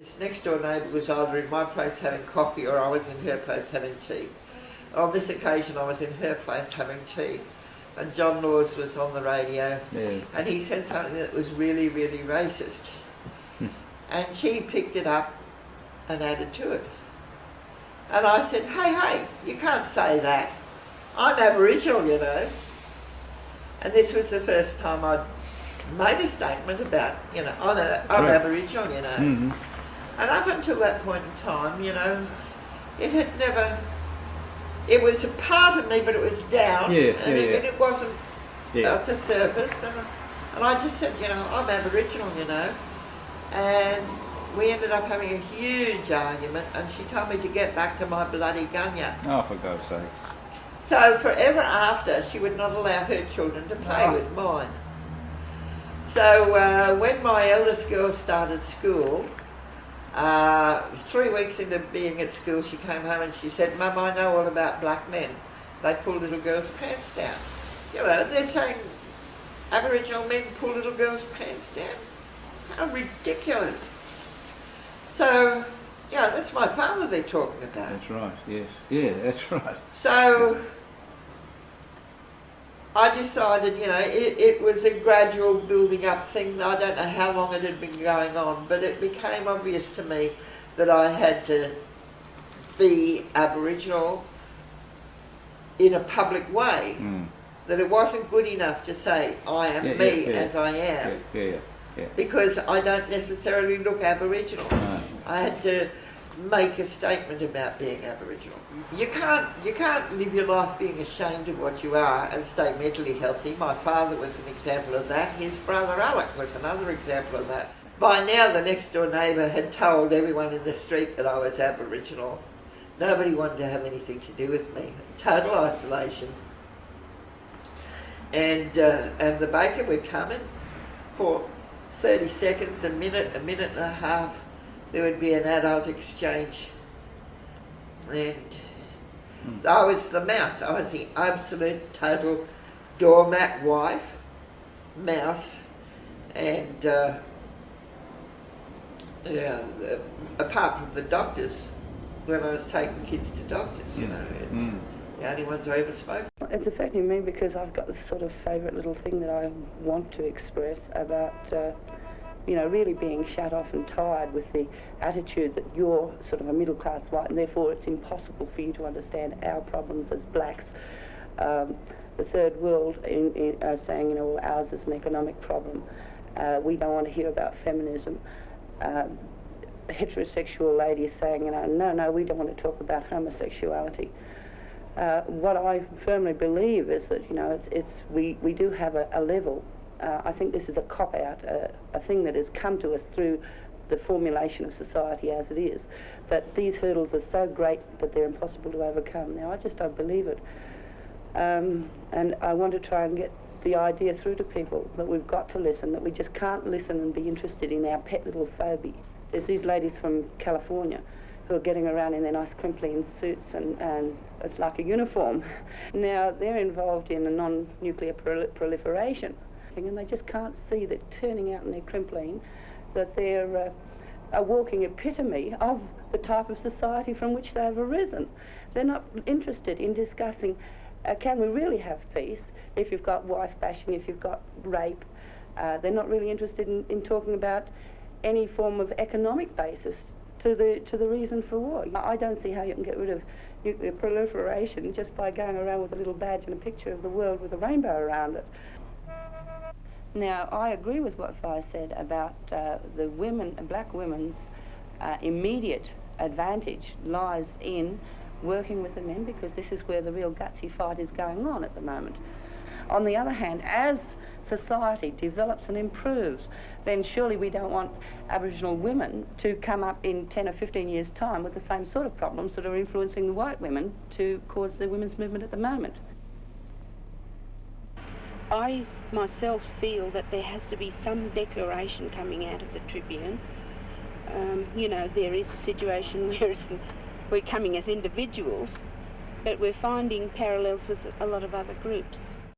This next door neighbour was either in my place having coffee or I was in her place having tea. On this occasion I was in her place having tea, and John Laws was on the radio, and he said something that was really, really racist. And she picked it up and added to it. And I said, hey, you can't say that. I'm Aboriginal, you know. And this was the first time I'd made a statement about, you know, I'm Aboriginal, you know. And up until that point in time, you know, it had never, it was a part of me, but it was down, and it wasn't at the surface. And I just said, you know, I'm Aboriginal, you know. And we ended up having a huge argument, and she told me to get back to my bloody gunya. Oh, for God's sake. So forever after, she would not allow her children to play with mine. So when my eldest girl started school, 3 weeks into being at school, she came home and she said, Mum, I know all about black men. They pull little girls' pants down. You know, they're saying Aboriginal men pull little girls' pants down. How ridiculous. So, yeah, that's my father they're talking about. That's right, yes. Yeah, that's right. So I decided, you know, it was a gradual building up thing. I don't know how long it had been going on, but it became obvious to me that I had to be Aboriginal in a public way. That it wasn't good enough to say, I am as I am. Because I don't necessarily look Aboriginal. No. I had to make a statement about being Aboriginal. You can't live your life being ashamed of what you are and stay mentally healthy. My father was an example of that. His brother Alec was another example of that. By now the next door neighbour had told everyone in the street that I was Aboriginal. Nobody wanted to have anything to do with me. Total isolation. And the baker would come in for 30 seconds, a minute and a half. There would be an adult exchange, and I was the mouse. I was the absolute total doormat wife, mouse, and apart from the doctors, when I was taking kids to doctors, you know, the only ones I ever spoke. It's affecting me because I've got this sort of favourite little thing that I want to express about you know, really being shut off and tired with the attitude that you're sort of a middle-class white and therefore it's impossible for you to understand our problems as blacks. The third world are saying, you know, well, ours is an economic problem. We don't want to hear about feminism. Heterosexual ladies saying, you know, no, we don't want to talk about homosexuality. What I firmly believe is that, you know, we do have a level. I think this is a cop-out, a thing that has come to us through the formulation of society as it is, that these hurdles are so great that they're impossible to overcome. Now, I just don't believe it. And I want to try and get the idea through to people that we've got to listen, that we just can't listen and be interested in our pet little phobia. There's these ladies from California who are getting around in their nice crimply suits and it's like a uniform. Now, they're involved in a non-nuclear proliferation. And they just can't see that turning out in their crimpline, that they're a walking epitome of the type of society from which they've arisen. They're not interested in discussing, can we really have peace if you've got wife bashing, if you've got rape. They're not really interested in talking about any form of economic basis to the reason for war. I don't see how you can get rid of nuclear proliferation just by going around with a little badge and a picture of the world with a rainbow around it. Now, I agree with what Vi said about the black women's immediate advantage lies in working with the men, because this is where the real gutsy fight is going on at the moment. On the other hand, as society develops and improves, then surely we don't want Aboriginal women to come up in 10 or 15 years' time with the same sort of problems that are influencing the white women to cause the women's movement at the moment. I myself feel that there has to be some declaration coming out of the Tribune. You know, there is a situation where we're coming as individuals, but we're finding parallels with a lot of other groups.